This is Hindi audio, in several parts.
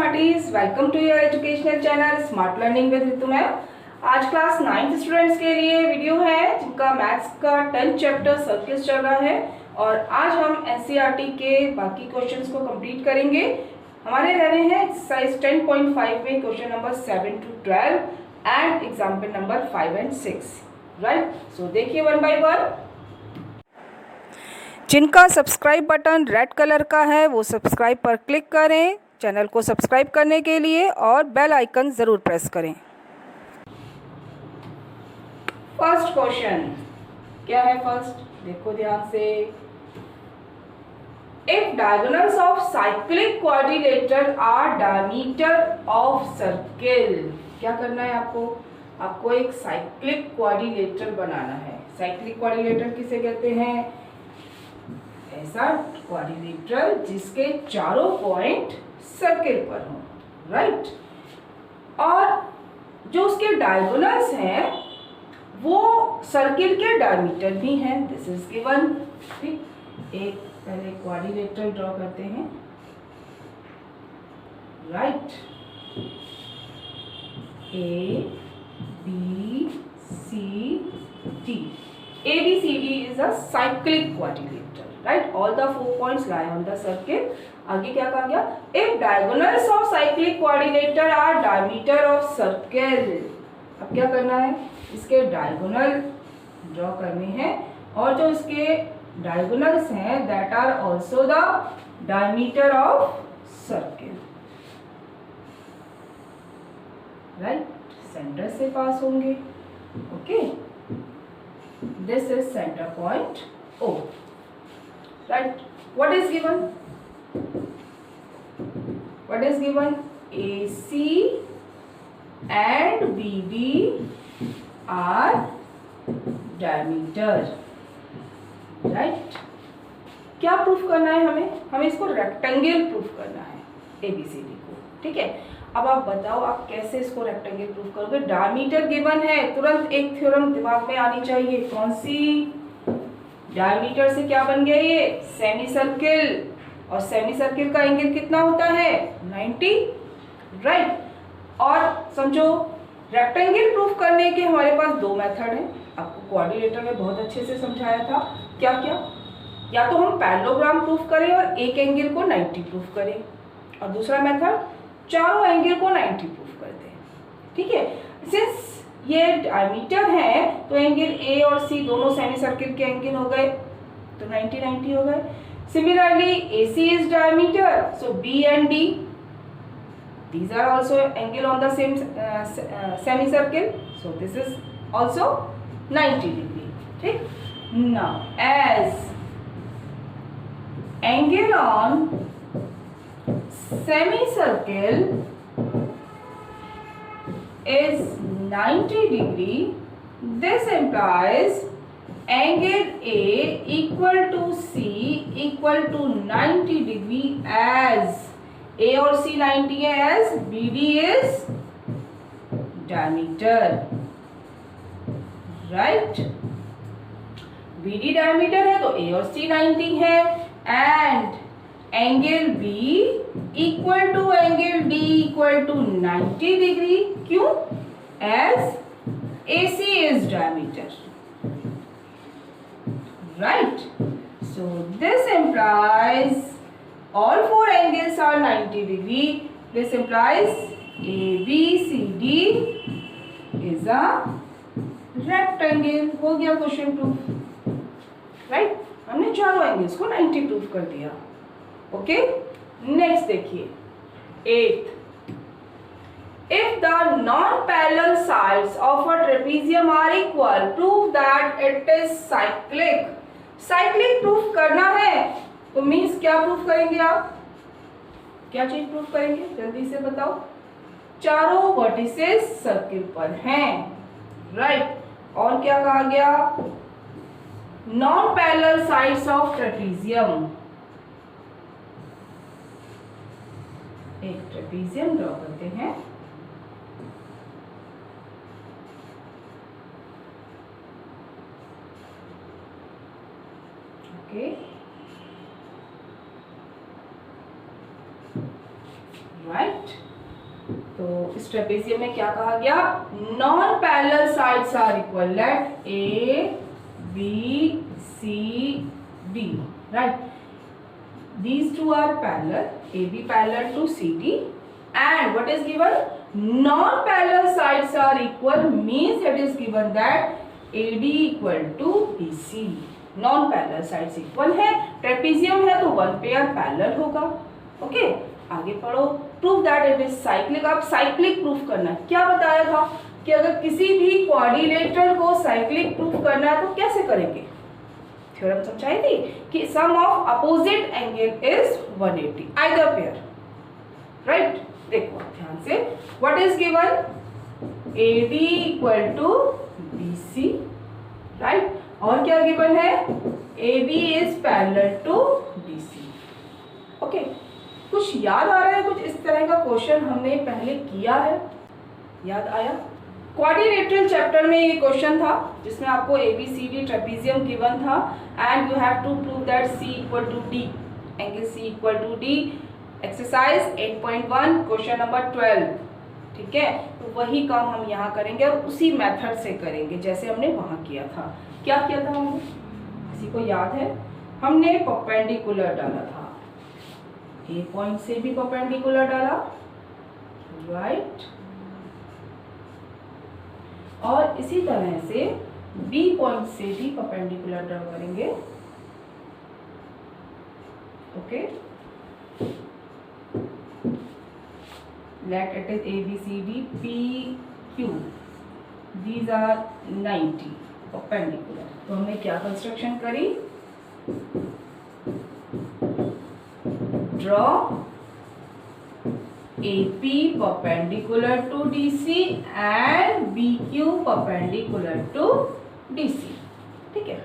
smarties, welcome to your educational channel Smart Learning with Ritu ma'am. आज क्लास 9th स्टूडेंट्स के लिए वीडियो है जिनका मैथ्स का 10th चैप्टर सर्किल्स चल रहा है और आज हम एनसीईआरटी के बाकी क्वेश्चंस को कंप्लीट करेंगे। हमारे रहे हैं एक्सरसाइज 10.5 में question number 7 to 12 and example number 5 and 6, right. So देखिए वन बाय वन। जिनका सब्सक्राइब बटन रेड कलर का है वो सब्सक्राइब पर क्लिक करें चैनल को सब्सक्राइब करने के लिए और बेल आइकन ज़रूर प्रेस करें। फर्स्ट क्वेश्चन क्या है? फर्स्ट देखो ध्यान से। If diagonals of cyclic quadrilateral are diameter of circle, क्या करना है आपको? आपको एक साइक्लिक क्वाड्रिलेटरल बनाना है। साइक्लिक क्वाड्रिलेटरल किसे कहते हैं? ऐसा क्वाड्रिलेटरल जिसके चारों पॉइंट सर्किल पर हो, राइट। और जो उसके डायगोनल्स हैं वो सर्किल के डायमीटर भी हैं। This is given. ठीक, एक पहले क्वाड्रिलेटरल ड्रॉ करते हैं, right. A B C D, ABCD is a cyclic quadrilateral, right? All the 4 points lie on the circle. आगे क्या कहा गया? If diagonals of cyclic quadrilateral are diameter of circle, अब क्या करना है? इसके डायगोनल ड्रॉ करने हैं और जो इसके डायगोनल्स हैं that are also the diameter of circle, right? Centre से पास होंगे, okay. This is center point O, right? What is given? What is given? AC and BD are diameter, right? क्या प्रूफ करना है हमें इसको रेक्टेंगल प्रूफ करना है ABCD को, ठीक है। अब आप बताओ आप कैसे इसको रेक्टेंगल प्रूफ करोगे? डायमीटर गिवन है, तुरंत एक थ्योरम दिमाग में आनी चाहिए। कौन सी? डायमीटर से क्या बन गया? ये सेमी सर्किल, और सेमी सर्किल का एंगल कितना होता है? 90, राइट। और समझो रेक्टेंगल प्रूफ करने के हमारे पास दो मेथड हैं। आपको क्वाड्रिलेटरल में बहुत अच्छे से समझाया था। क्या क्या? या तो हम पैरेललोग्राम प्रूफ करें और एक एंगल को 90 प्रूफ करें, और दूसरा मेथड चारों एंगल को 90 प्रूफ करते हैं, ठीक है। सिंस ये डायमीटर है तो एंगल ए और सी दोनों सेमी सर्किल के एंगल हो गए, तो 90 90 हो गए। Similarly AC is diameter, so B and D, these are also angle on the same semicircle, so this is also 90 degree, ठीक। Now as angle on semicircle is 90 degree, this implies angle A equal to C equal to 90 degree as A और C 90 है, as BD is diameter, right? BD diameter है तो A और C 90 है and angle B equal to angle D equal to 90 degree. क्यों? As AC is diameter, right. So this implies all four angles are 90 degree. This implies ABCD is a rectangle। हो गया क्वेश्चन प्रूफ, राइट। हमने चारों एंगल्स को 90 प्रूफ कर दिया, ओके। नेक्स्ट देखिए 8th, if the non-parallel sides of a trapezium are equal, prove that it is cyclic। Cyclic proof करना है तो मीन्स क्या प्रूफ करेंगे आप? क्या चीज प्रूफ करेंगे? जल्दी से बताओ। चारों वर्टिसेस सर्किल पर हैं, राइट। और क्या कहा गया? non-parallel sides of trapezium, एक ट्रेपीजियम ड्रॉ करते हैं, ओके, राइट। तो इस ट्रेपेजियम में क्या कहा गया, non parallel sides are equal, let A B C D, right, these two are parallel, AB parallel to CD, and what is given, non-parallel sides are equal, means it is given that AD equal to BC, non-parallel sides equal है, ट्रेपेजियम है तो वन पेयर पैरेलल होगा। ओके, आगे पढ़ो, prove that it is cyclic. आप साइक्लिक प्रूफ करना है, क्या बताया था कि अगर किसी भी क्वाड्रिलेटरल को साइक्लिक प्रूफ करना है तो कैसे करेंगे, थ्योरम समझाई थी कि sum of opposite angle is 180 either pair, right. देखो ध्यान से, what is given, AD equal to BC, right, और क्या गिवन है, AB is parallel to BC। Okay, कुछ याद आ रहा है, कुछ इस तरह का क्वेश्चन हमने पहले किया है, याद आया। क्वाड्रिलेटरल चैप्टर में ये क्वेश्चन था जिसमें आपको ABCD ट्रेपेजियम गिवन था and you have to prove that C equal to D, angle C equal to D, exercise 8.1 question number 12, ठीक है। तो वही काम हम यहाँ करेंगे और उसी मेथड से करेंगे जैसे हमने वहाँ किया था। क्या किया था हमने, किसी को याद है, हमने परपेंडिकुलर डाला था, A पॉइंट से भी परपेंडिकुलर डाला, राइट, और इसी तरह से B पॉइंट से भी परपेंडिकुलर ड्रॉ करेंगे। Okay, let it is ABCD PQ, these are 90 perpendicular. तो हमने क्या कंस्ट्रक्शन करी, draw AP perpendicular to DC and BQ perpendicular to DC, ठीक है।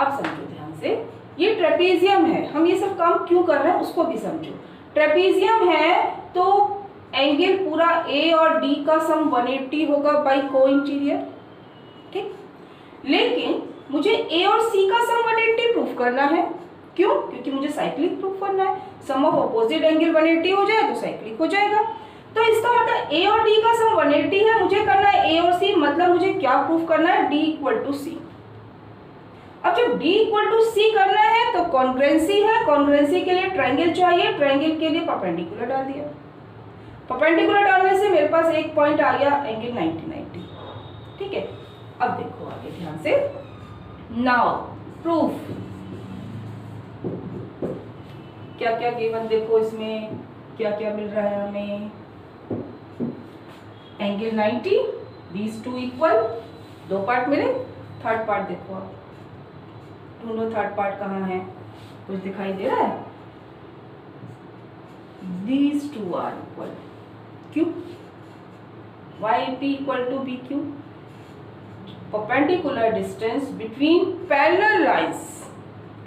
अब समझो ध्यान से, ये ट्रेपेजियम है, हम ये सब काम क्यों कर रहे हैं उसको भी समझो। ट्रेपेजियम है तो एंगल पूरा A और D का सम 180 होगा बाई को इंटीरियर, ठीक। लेकिन मुझे A और C का सम 180 प्रूफ करना है, क्यों, क्योंकि मुझे साइक्लिक प्रूफ करना है। सम ऑफ अपोजिट एंगल 180 हो जाए तो साइक्लिक हो जाएगा। तो इसका मतलब A और D का सम 180 है, मुझे करना है A और C, मतलब मुझे क्या प्रूफ करना है, D इक्वल टू C। अब जब D इक्वल टू C करना है तो कॉन्ग्रुएंसी है, कॉन्ग्रुएंसी के लिए ट्रायंगल चाहिए, ट्रायंगल के लिए परपेंडिकुलर डाल दिया, परपेंडिकुलर डालने से मेरे पास एक पॉइंट आ गया एंगल 90, ठीक है। अब देखो आगे ध्यान से, नाउ प्रूफ, क्या क्या गिवन, देखो इसमें क्या क्या मिल रहा है हमें, एंगल 90, these two इक्वल, दो पार्ट मिले, थर्ड पार्ट देखो आप, ढूंढो थर्ड पार्ट कहाँ है, कुछ दिखाई दे रहा है, these two are equal, क्यों, YP equal to BQ, perpendicular distance between parallel lines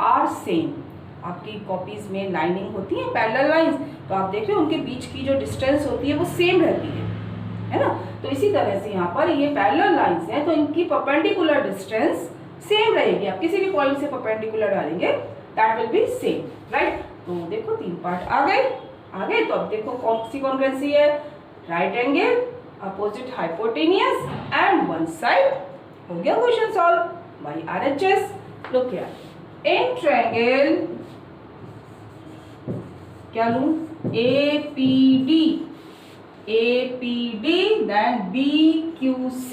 are same। आपकी कॉपीज में लाइनिंग होती है पैरेलल लाइंस, तो आप देख रहे हो उनके बीच की जो डिस्टेंस होती है वो सेम रहती है ना। तो इसी तरह से यहाँ पर ये पैरेलल लाइंस हैं तो इनकी परपेंडिकुलर डिस्टेंस सेम रहेगी। आप किसी भी पॉइंट से परपेंडिकुलर डालेंगे that will B same, right. तो देखो तीन पार्ट आ गए। तो अब देखो कौन सी कॉन्ग्रुएंसी है, right angle, opposite hypotenuse and one side, हो गया question solve by RHS। Look here, in triangle क्या लूं, APD then BQC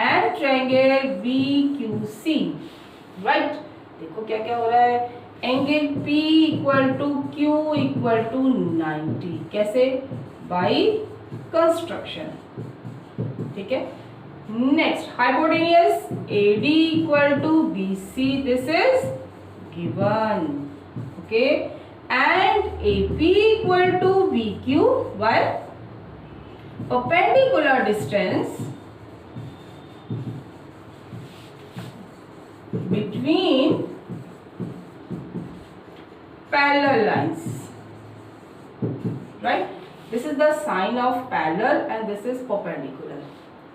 and triangle BQC, right। देखो क्या क्या हो रहा है, angle P equal to Q equal to 90, कैसे, बाई कंस्ट्रक्शन, ठीक है। Next hypotenuse AD equal to BC, this is given, okay, and AP equal to BQ, while perpendicular distance between parallel lines, right, this is the sign of parallel and this is perpendicular,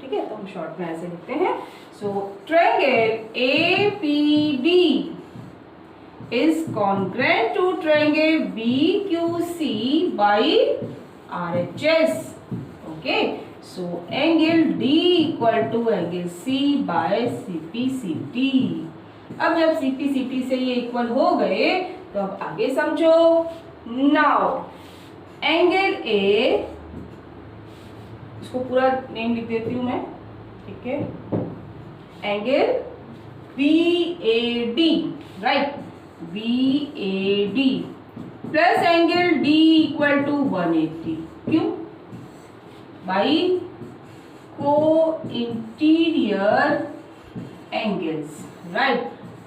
ठीक है। तो हम शॉर्ट में ऐसे लिखते हैं, so triangle APD is congruent to triangle BQC by RHS. Okay, so angle D equal to angle C by CPCT. अब जब CPCT से ये इक्वल हो गए तो अब आगे समझो. नाउ एंगल A, इसको पूरा नेम लिख देती हूं मैं, ठीक है. Angle BAD, right, BAD plus angle D equal to 180. क्यों? By co interior angles, right,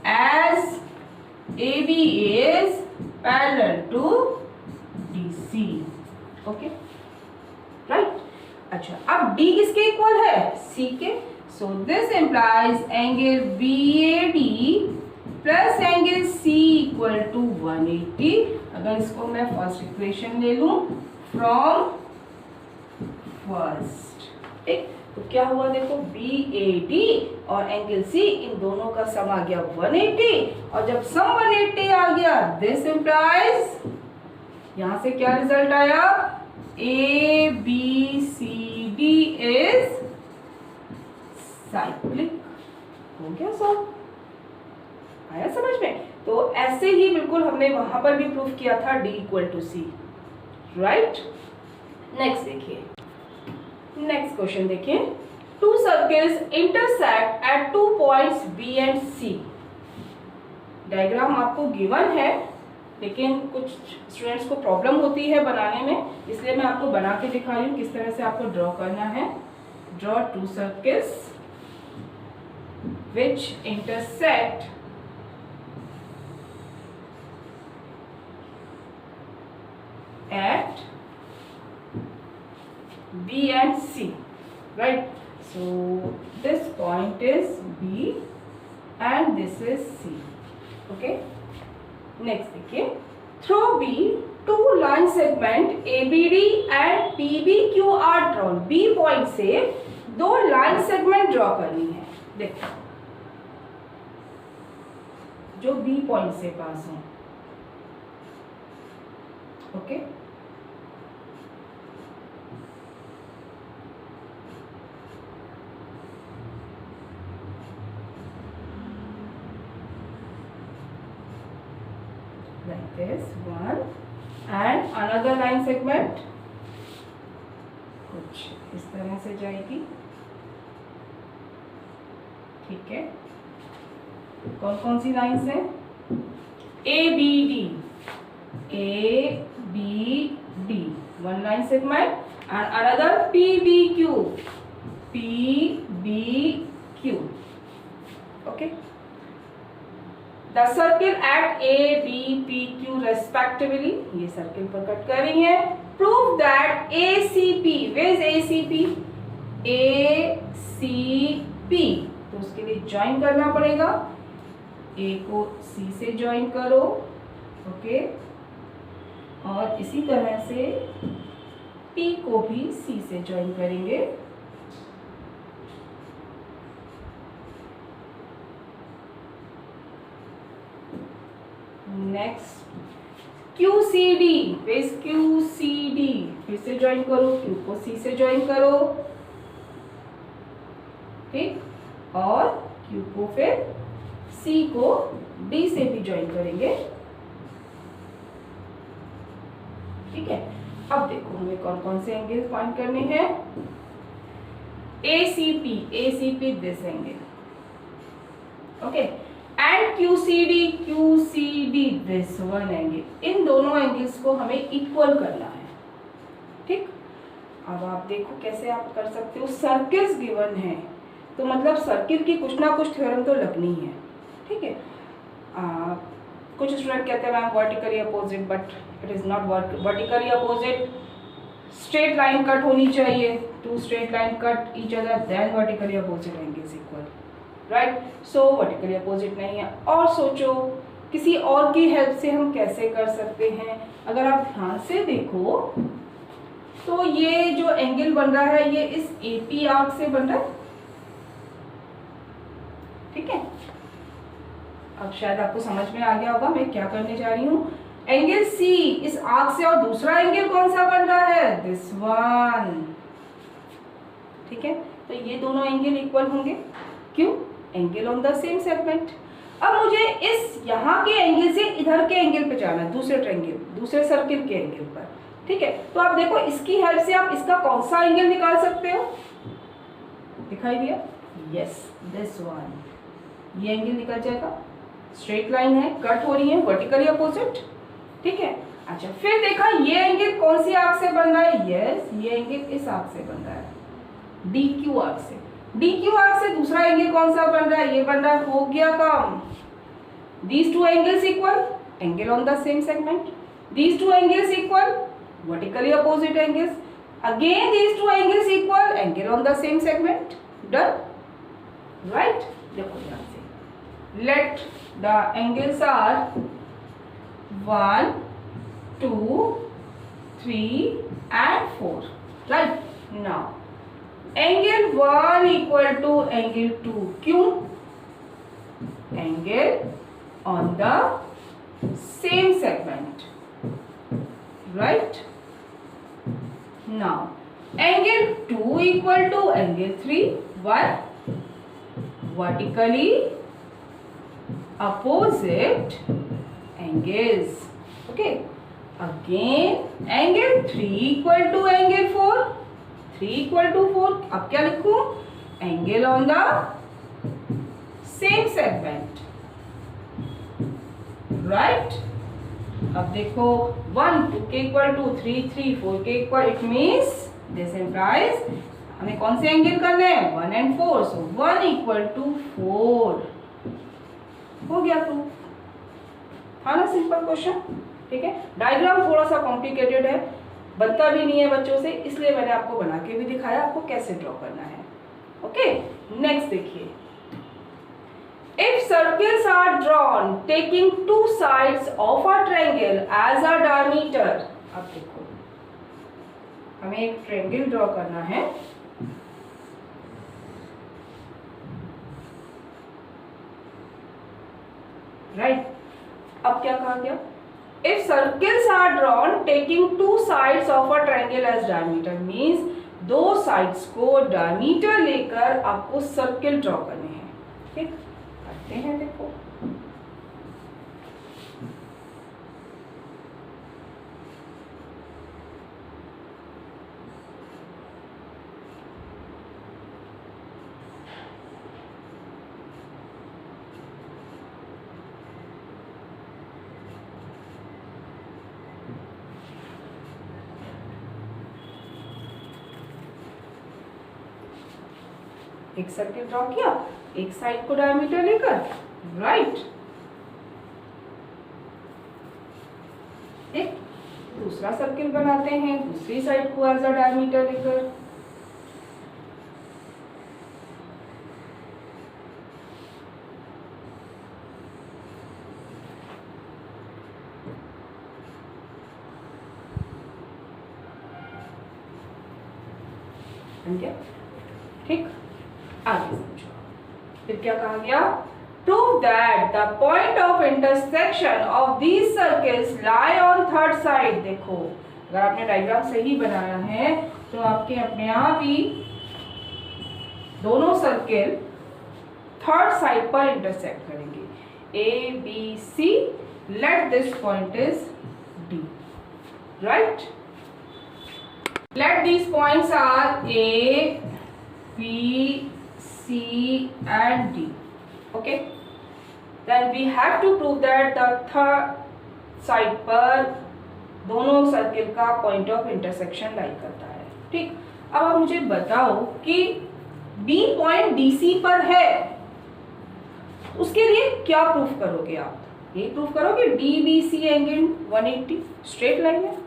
as AB is parallel to DC. Okay, right. अच्छा, अब D किसके इक्वल है? C के. So this implies angle BAD plus angle C equal to 180. अगर इसको मैं फर्स्ट इक्वेशन ले लूं फ्रॉम फर्स्ट, ठीक, तो क्या हुआ देखो, BAD और एंगल C इन दोनों का सम आ गया 180. और जब सम 180 आ गया, दिस इम्प्लाइज, यहां से क्या रिजल्ट आया, ABCD इज साइक्लिक. हो गया सॉल्व. आया समझ में? तो ऐसे ही बिल्कुल हमने वहां पर भी प्रूफ किया था D equal to C, right. Next देखिए, नेक्स्ट क्वेश्चन देखिए. Two circles intersect at 2 points B and C. Diagram आपको गिवन है, लेकिन कुछ स्टूडेंट्स को प्रॉब्लम होती है बनाने में, इसलिए मैं आपको बना के दिखा रही हूँ किस तरह से आपको ड्रॉ करना है. Draw 2 circles which intersect at B and C, right? So this point is B and this is C. Okay, next देखिए, through B two line segment ABD and PBQ are drawn. B point से दो लाइन सेगमेंट ड्रॉ करनी है. देखो, जो B पॉइंट से पास हो. Okay, like this one and another line segment कुछ इस तरह से जाएगी. ठीक है, कौन कौन सी लाइन्स हैं? ABD, ABD one line segment and another PBQ, PBQ. Okay, the circle at A, B, PQ respectively, ये सर्किल पर कट कर रही है. Prove that ACP, where is ACP? ACP, तो उसके लिए ज्वाइन करना पड़ेगा. A को C से ज्वाइन करो. ओके, और इसी तरह से P को भी C से ज्वाइन करेंगे. नेक्स्ट QCD, वेज QCD, फिर से ज्वाइन करो. Q को C से ज्वाइन करो, ठीक, और Q को फिर C को D से भी ज्वाइन करेंगे. ठीक है, अब देखो हमें कौन कौन से एंगल फाइंड करने हैं. ACP, ACP this angle. Okay, and QCD, QCD this one angle. इन दोनों एंगल्स को हमें इक्वल करना है. ठीक, अब आप देखो कैसे आप कर सकते हो. सर्किल्स गिवन है तो मतलब सर्किल की कुछ ना कुछ थ्योरम तो लगनी है. ठीक है, कुछ स्टूडेंट कहते हैं ma'am vertically opposite, but it is not vertically opposite. Straight line cut होनी चाहिए. Two straight line cut each other, then vertically opposite angles equal, right. So vertically opposite नहीं है. और सोचो किसी और की हेल्प से हम कैसे कर सकते हैं. अगर आप ध्यान से देखो तो ये जो एंगल बन रहा है ये इस AP आर्क से बन रहा है. ठीक है, अब शायद आपको समझ में आ गया होगा मैं क्या करने जा रही हूँ. एंगल सी इस आर्क से और दूसरा एंगल कौन सा बन रहा है, दिस वन। ठीक है, तो ये दोनों एंगल इक्वल होंगे, क्यों, angle on the same segment. अब मुझे इस यहाँ के एंगल से इधर के एंगल पे जाना है, दूसरे ट्रायंगल, दूसरे सर्किल के एंगल पर। ठीक है, तो आप देखो इसकी हेल्प से आप इसका कौन सा एंगल निकाल सकते हो, दिखाई दिया, यस दिस वन, ये एंगल निकल जाएगा, स्ट्रेट लाइन है, कट हो रही है वर्टिकली अपोजिट। ठीक है, अच्छा फिर देखा ये एंगल कौन सी आर्क से बन रहा है, यस ये एंगल इस आर्क से बन रहा है, डी क्यू आर्क से। डी क्यू आर्क से दूसरा एंगल कौन सा बन रहा है, ये बन रहा है, हो गया काम। These two angles equal, angle on the same segment. These two angles equal, vertically opposite angles. Again these two angles equal, angle on the same segment. Done, right? देखो ध्यान से, let the angles are 1, 2, 3 and 4. Right? Now, angle 1 equal to angle 2. क्यों? Angle on the same segment, right? Now angle 2 equal to angle 3. Why? Vertically opposite angles. Okay, again angle 3 equal to angle 4. 3 equal to 4, अब क्या लिखूं, angle on the same segment, right. अब देखो 1 2 के इक्वल टू 3 3 4 के equal, it means this implies हमें कौन से एंगल करने हैं, 1 and 4, सो 1 इक्वल टू 4, हो गया प्रूफ। था ना सिंपल क्वेश्चन। ठीक है, डायग्राम थोड़ा सा कॉम्प्लिकेटेड है, बनता भी नहीं है बच्चों से, इसलिए मैंने आपको बना के भी दिखाया आपको कैसे ड्रॉ करना है। ओके, नेक्स्ट देखिए, if circles are drawn taking two sides of a triangle as a diameter, अब देखो हमें एक ट्रायंगल ड्रॉ करना है, राइट। अब क्या कहा गया, if circles are drawn taking two sides of a triangle as diameter means दो साइड्स को डायमीटर लेकर आपको सर्किल ड्रॉ करने हैं। ठीक हैं, देखो एक सर्किल ड्रॉ किया, एक साइड को डायमीटर लेकर, राइट। एक दूसरा सर्किल बनाते हैं दूसरी साइड को एज अ डायमीटर लेकर, ठीक। आगे समझो, फिर क्या कहा गया, prove that the point of intersection of these circles lie on third side। देखो अगर आपने डायग्राम सही बनाया है तो आपके अपने आप ही दोनों सर्किल थर्ड साइड पर इंटरसेक्ट करेंगे, A B C, let this point is D, right. Let these points are A B C and D. Okay. Then we have to prove that the third side पर दोनों सर्किल का पॉइंट ऑफ इंटरसेक्शन लाई करता है। ठीक, अब आप मुझे बताओ कि B पॉइंट DC पर है, उसके लिए क्या प्रूफ करोगे आप, ये प्रूफ करोगे DBC एंगल 180 स्ट्रेट लाइन है।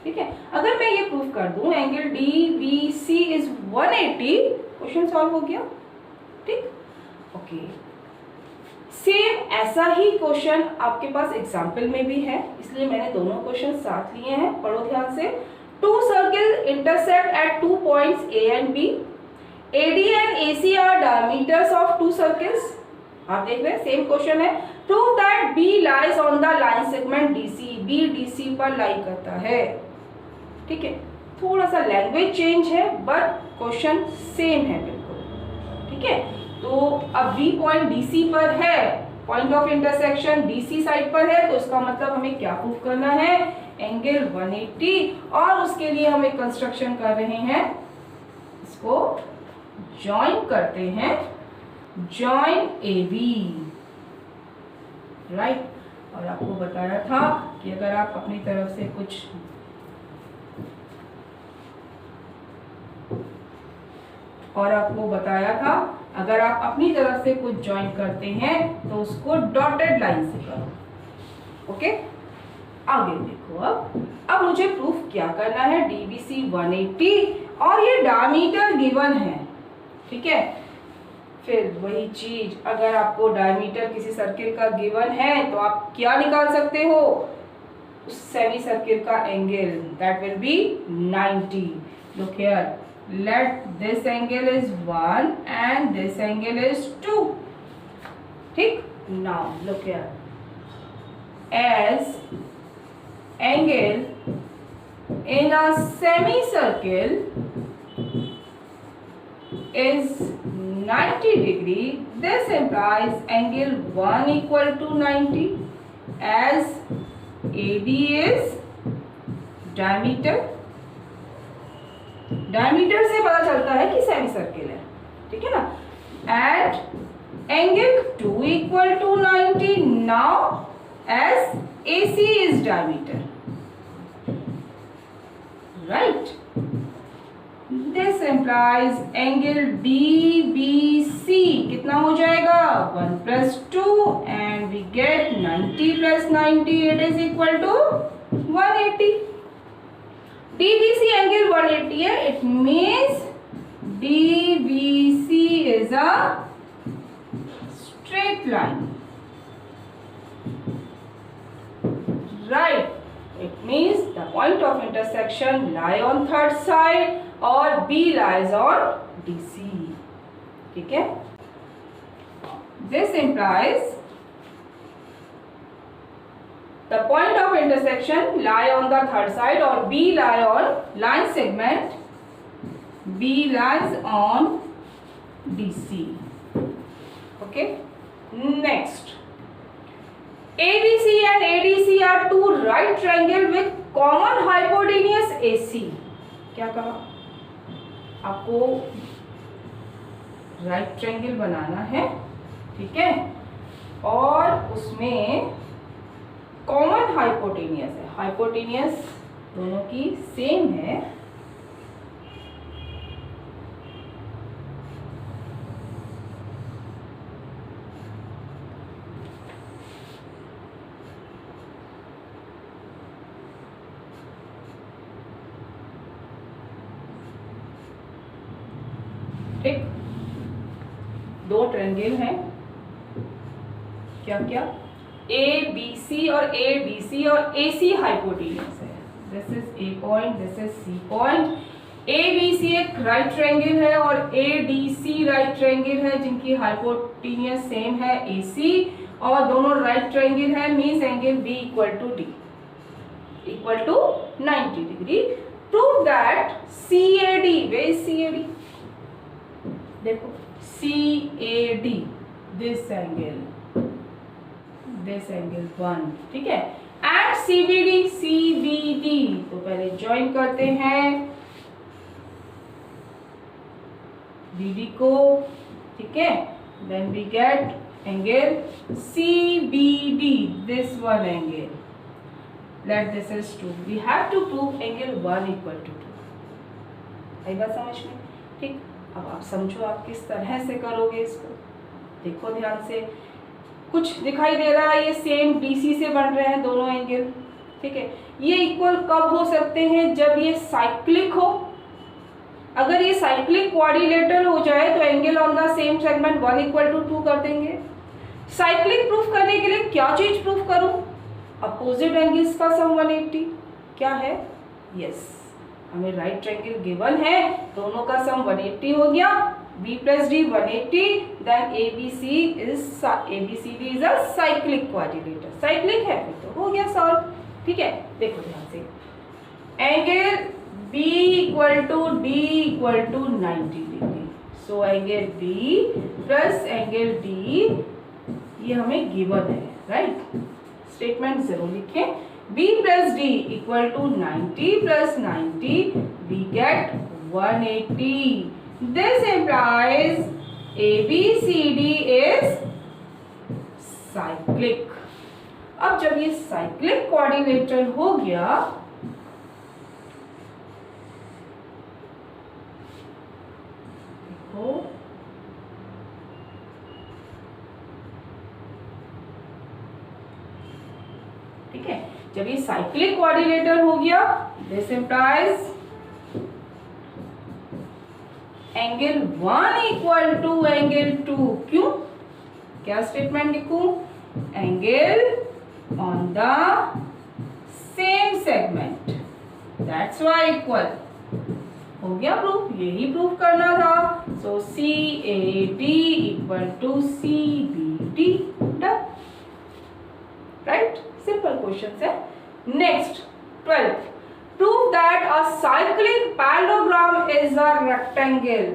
ठीक है, अगर मैं ये प्रूफ कर दूं angle DBC is 180, question solve हो गया। ठीक, ओके। सेम ऐसा ही क्वेश्चन आपके पास एग्जाम्पल में भी है, इसलिए मैंने दोनों क्वेश्चन साथ लिए हैं, पढ़ो ध्यान से। Two circle intersect at two points A and B. AD and AC are diameters of two circles. आप देख रहे हैं सेम क्वेश्चन है। Prove that B lies on the line segment DC, B DC पर लाई करता है। ठीक है, थोड़ा सा लैंग्वेज चेंज है बट क्वेश्चन सेम है बिल्कुल। ठीक है, तो अब बी पॉइंट डीसी पर है, point of intersection DC side पर है, तो इसका मतलब हमें क्या प्रूव करना है, एंगल 180। और उसके लिए हम एक कंस्ट्रक्शन कर रहे हैं, इसको ज्वाइन करते हैं, ज्वाइन AB, राइट। और आपको बताया था कि अगर आप अपनी तरफ से कुछ अगर आप अपनी तरफ से कुछ ज्वाइन करते हैं तो उसको डॉटेड लाइन से करो। ओके, आगे देखो। अब मुझे प्रूफ क्या करना है, DBC 180 और ये डायमीटर गिवन है। ठीक है, फिर वही चीज, अगर आपको डायमीटर किसी सर्किल का गिवन है तो आप क्या निकाल सकते हो, उस सेमी सर्किल का angle, that will B 90। Look here, let this angle is 1 and this angle is 2. ठीक, now look here, as angle in a semicircle is 90 degree, this implies angle 1 equal to 90 as AB is diameter। Diameter से पता चलता है कि सेमी सर्किल है। ठीक है ना, at angle 2 equal to 90 now as AC is diameter, right. This implies angle DBC कितना हो जाएगा, 1 + 2 and we get 90 + 90 it is equal to 180। DBC angle 180 है, it means DBC is a straight line, right? It means the point of intersection lie on third side और B lies on DC। ठीक है, this implies the point of intersection lie on the third side or B lie on line segment, B lies on DC। Okay, next, ABC and ADC are two right triangle with common hypotenuse AC। क्या कहा, आपको राइट ट्रायंगल बनाना है। ठीक है, और उसमें कॉमन हाइपोटेनियस है, हाइपोटेनियस दोनों की सेम है। ठीक, दो ट्रायंगल हैं, क्या क्या, ABC और ADC और AC हाइपोटेनियस है। This is A point, this is C point. ABC एक राइट ट्रायंगल है और ADC राइट ट्रायंगल है जिनकी हाइपोटेनियस सेम है AC, और दोनों राइट ट्रायंगल है, means angle B equal to D equal to 90 degree. Prove that CAD, वे CAD, देखो CAD, दिस एंगल 1, ठीक है, एंड CBD, तो पहले ज्वाइन करते हैं BD को। ठीक है, then we get angle CBD, this one angle, let this is 2। We have to prove angle 1 equal to 2। आई बात समझ में? ठीक, अब आप समझो आप किस तरह से करोगे इसको। देखो ध्यान से, कुछ दिखाई दे रहा है, ये सेम DC से बन रहे हैं दोनों एंगल। ठीक है, ये इक्वल कब हो सकते हैं, जब ये साइक्लिक हो। अगर ये साइक्लिक क्वाड्रिलेटरल हो जाए तो angle on the same segment 1 equal to 2 कर देंगे। साइक्लिक प्रूफ करने के लिए क्या चीज प्रूफ करूं, अपोजिट एंगल्स का सम 180 क्या है, यस, हमें राइट ट्रायंगल गिवन है, दोनों का सम 180 हो गया। B plus D 180, then ABCD is a cyclic quadrilateral. cyclic है तो हो गया सॉल्व. ठीक है, देखो ध्यान से. Angle B equal to D equal to 90 degree. So angle B plus angle D ये हमें गिवन है, राइट. स्टेटमेंट जरूर लिखें. B plus D equal to 90 plus 90, we get 180. This implies ABCD is cyclic. अब जब ये cyclic quadrilateral हो गया, देखो ठीक है, जब ये साइक्लिक क्वाड्रिलेटरल हो गया, this implies angle 1 equal to angle 2. क्यों, क्या स्टेटमेंट लिखूं? Angle on the same segment, that's why equal. हो गया प्रूफ, यही प्रूफ करना था. So CAD equal to CBD. Done, right. Simple question है. Next 12th, prove that a cyclic parallelogram is a rectangle.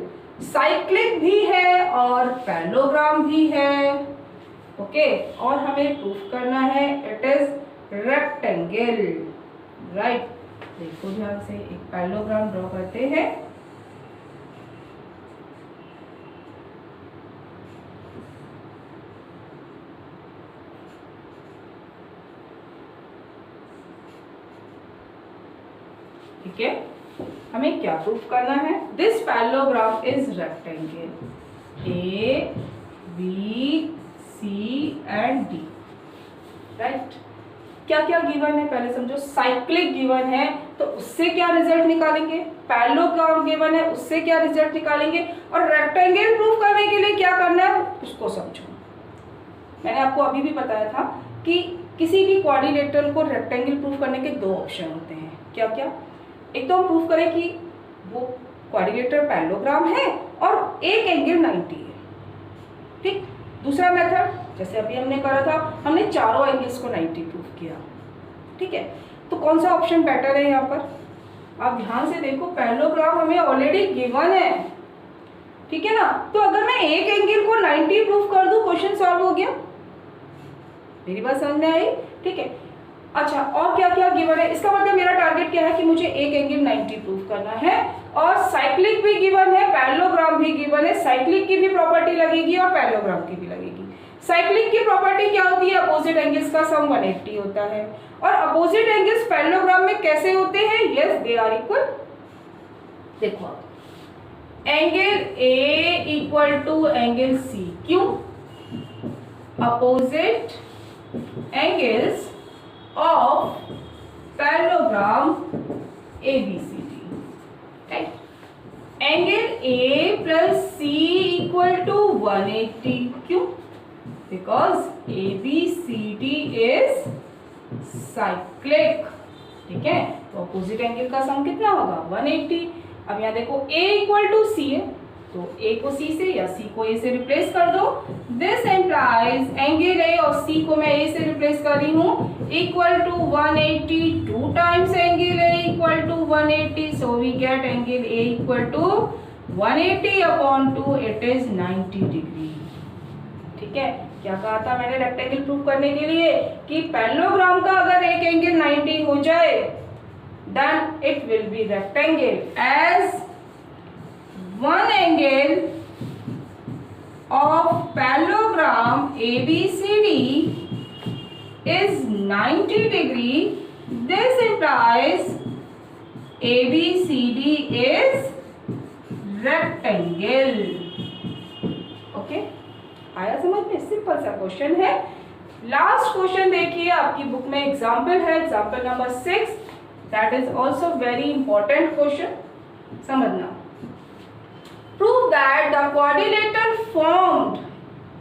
Cyclic भी है और पैरेललोग्राम भी है. ओके, और हमें प्रूफ करना है इट इज रेक्टेंगल, राइट. देखो ध्यान से, एक पैरेललोग्राम ड्रॉ करते हैं. ठीक है, हमें क्या प्रूफ करना है? This parallelogram is rectangle A, B, C and D, right. क्या क्या गिवन है पहले समझो. साइक्लिक गिवन है तो उससे क्या रिजल्ट निकालेंगे, पैरेललोग्राम गिवन है उससे क्या रिजल्ट निकालेंगे, और रेक्टेंगल प्रूफ करने के लिए क्या करना है उसको समझो. मैंने आपको अभी भी बताया था कि किसी भी क्वाड्रिलेटरल को रेक्टेंगल प्रूफ करने के दो ऑप्शन होते हैं. क्या क्या? एक तो हम प्रूफ करें कि वो क्वाड्रिलेटरल पैरेललोग्राम है और एक एंगल 90 है. ठीक. दूसरा मेथड जैसे अभी हमने करा था, हमने चारों एंगल्स को 90 प्रूफ किया. ठीक है, तो कौन सा ऑप्शन बेटर है यहाँ पर? आप ध्यान से देखो, पैरेललोग्राम हमें ऑलरेडी गिवन है. ठीक है ना, तो अगर मैं एक एंगल को 90 प्रूफ कर दूं, क्वेश्चन सॉल्व हो गया. मेरी बात समझ में आई? ठीक है. अच्छा, और क्या क्या गिवन है? इसका मतलब मेरा टारगेट क्या है कि मुझे एक एंगल 90 प्रूफ करना है, और साइक्लिक भी गिवन है, पैरेललोग्राम भी गिवन है. साइक्लिक की भी प्रॉपर्टी लगेगी और पैरेललोग्राम की भी लगेगी. साइक्लिक की प्रॉपर्टी क्या होती है? अपोजिट एंगल्स का सम 180 होता है. और अपोजिट एंगल्स पैरेललोग्राम में कैसे होते हैं? Yes, they are equal. देखो आप, angle A equal to angle C. क्यों? Opposite angles of parallelogram ABCD, right? Angle A plus C equal to 180. क्यों? Because ABCD is cyclic. ठीक है, तो अपोजिट एंगल का सम कितना होगा? 180. अब यहाँ देखो A इक्वल टू C है, तो A को C से या C को A से रिप्लेस कर दो. दिस एम्प्लाइज एंगल A और C को मैं A से रिप्लेस कर रही हूँ, equal to 180. 2 times angle A equal to 180, so we get angle A equal to 180 upon 2, it is 90 degree. ठीक है, क्या कहा था मैंने रेक्टेंगल प्रूफ करने के लिए? कि पैरेललोग्राम का अगर एक एंगल 90 हो जाए, then it will be rectangle, as one angle of parallelogram ABCD is 90 degree. This implies ABCD is rectangle. Okay? आया समझ में? सिंपल सा क्वेश्चन है. लास्ट क्वेश्चन देखिए, आपकी बुक में एग्जाम्पल है, example number 6. That is also very important question, समझना. Prove that the quadrilateral formed,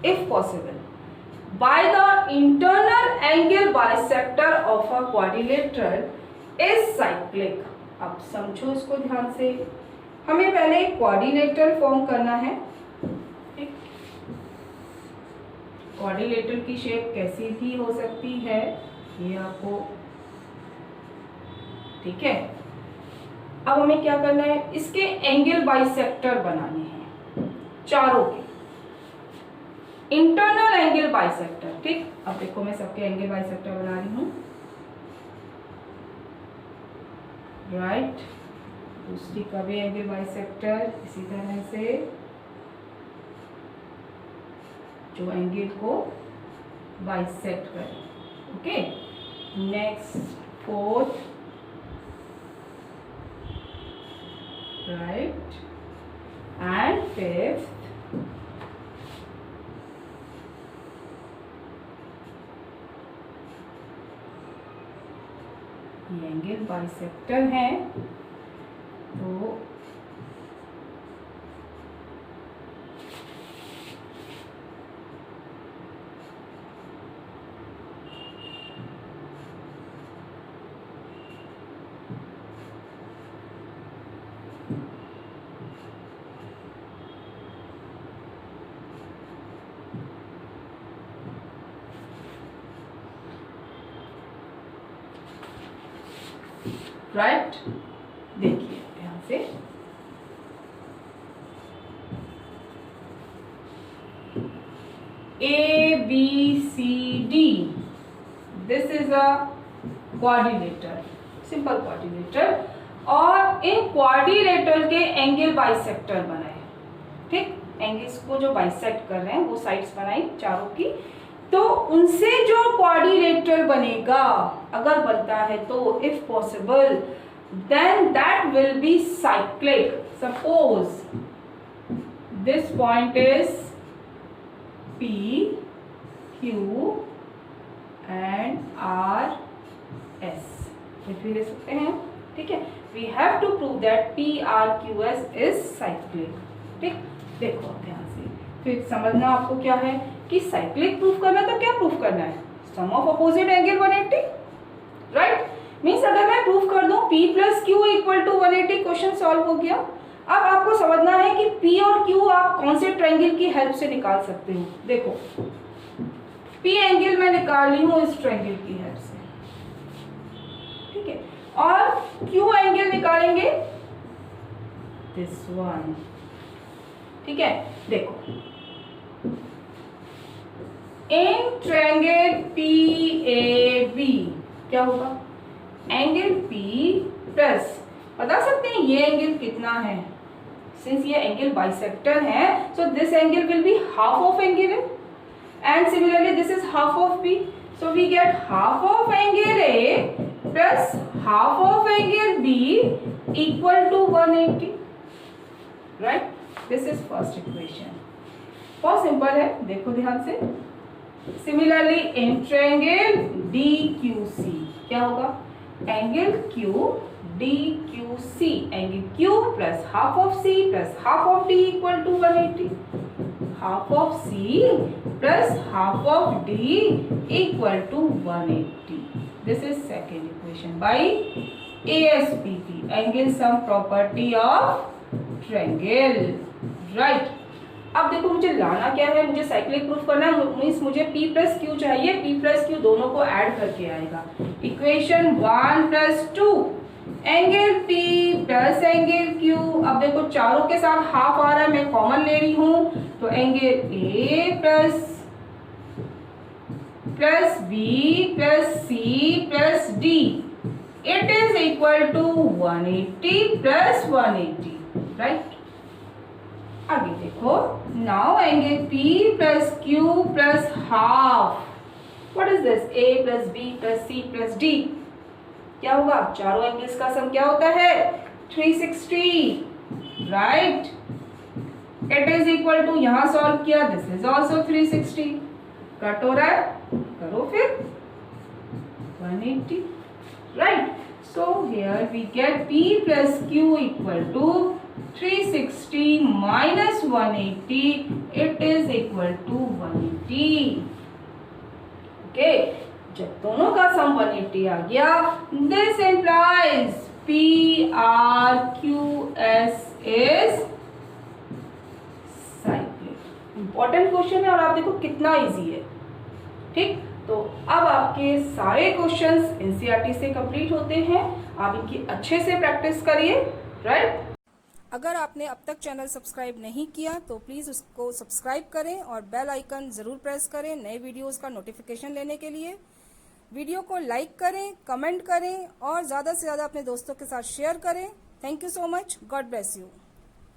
if possible, by the internal angle bisector of a quadrilateral is cyclic. अब समझो इसको ध्यान से. हमें पहले एक क्वाड्रिलेटरल फॉर्म करना है। क्वाड्रिलेटरल की शेप कैसी भी हो सकती है ये आपको, ठीक है। अब हमें क्या करना है, इसके एंगल बाइसेक्टर बनाने हैं, चारों के इंटरनल एंगल बाइसेक्टर, ठीक। अब देखो मैं सबके एंगल बाइसेक्टर बना रही हूं, राइट। दूसरी का भी एंगल बाइसेक्टर इसी तरह से, जो एंगल को बाइसेक्ट करे, okay. Next fourth, right, and fifth, ये एंगल बाइसेक्टर है, तो राइट, देखिए ध्यान से, A B C D, this is a quadrilateral, simple quadrilateral, और इन क्वाड्रिलेटर के एंगल बाइसेक्टर बनाए, ठीक। एंगल्स को जो बाइसेक्ट कर रहे हैं वो साइड्स बनाई चारों की, तो उनसे जो क्वाड्रिलेटरल बनेगा, अगर बनता है तो if possible then that will be cyclic. Suppose this point is P, Q and R, S, कुछ भी ले सकते हैं, ठीक है। We have to prove that P, R, Q, S is cyclic, ठीक। देखो ध्यान से, फिर समझना आपको क्या है कि साइक्लिक प्रूफ करना, तो क्या प्रूफ करना है, sum of opposite angle 180, right. Means अगर मैं प्रूफ कर दूं P plus Q equal to 180, question solve हो गया। अब आपको समझना है कि P और Q आप कौन से ट्रायंगल की हेल्प से निकाल सकते हो। देखो P एंगल मैं निकाल ली हूं इस ट्रायंगल की हेल्प से, ठीक है, और Q एंगल निकालेंगे दिस वन, ठीक है। देखो इन ट्रायंगल PAB क्या होगा, एंगल P प्लस, बता सकते हैं ये एंगल कितना है, सिंस ये एंगल बाइसेक्टर है, so this angle will be half of angle A, and similarly this is half of B, so we get half of angle A plus half of angle B equal to 180, right. This is first equation, बहुत सिंपल है, देखो ध्यान से। सिमिलरली इन ट्रायंगल DQC क्या होगा, angle Q DQC, angle Q plus half of C plus half of D equal to 180, half of C plus half of D equal to 180, this is second equation by ASPT, angle sum property of triangle, right. अब देखो मुझे लाना क्या है, मुझे साइक्लिक प्रूफ करना है, मीन्स मुझे P प्लस Q चाहिए, P प्लस Q दोनों को ऐड करके आएगा, equation 1 plus 2, angle P plus angle Q, अब देखो चारों के साथ हाफ आ रहा है, मैं कॉमन ले रही हूं, तो angle A plus B plus C plus D, it is equal to 180 plus 180, right. आगे देखो, now angle P plus Q plus half, what is this, A plus B plus C plus D, क्या होगा, चारों एंगल्स का सम क्या होता है 360, right. It is equal to, यहां सॉल्व किया, दिस इज ऑल्सो 360, कट हो रहा है, करो फिर 180, right. So here we get P plus Q equal to 360 minus 180, it is equal to 180, okay। जब दोनों का सम 180 आ गया, this implies PRQS is cyclic. Important question है और आप देखो कितना इजी है। ठीक, तो अब आपके सारे क्वेश्चंस एनसीईआरटी से कंप्लीट होते हैं। आप इनकी अच्छे से प्रैक्टिस करिए, राइट। अगर आपने अब तक चैनल सब्सक्राइब नहीं किया तो प्लीज़ उसको सब्सक्राइब करें और बेल आइकन ज़रूर प्रेस करें नए वीडियोस का नोटिफिकेशन लेने के लिए। वीडियो को लाइक करें, कमेंट करें और ज़्यादा से ज़्यादा अपने दोस्तों के साथ शेयर करें। Thank you so much. God bless you.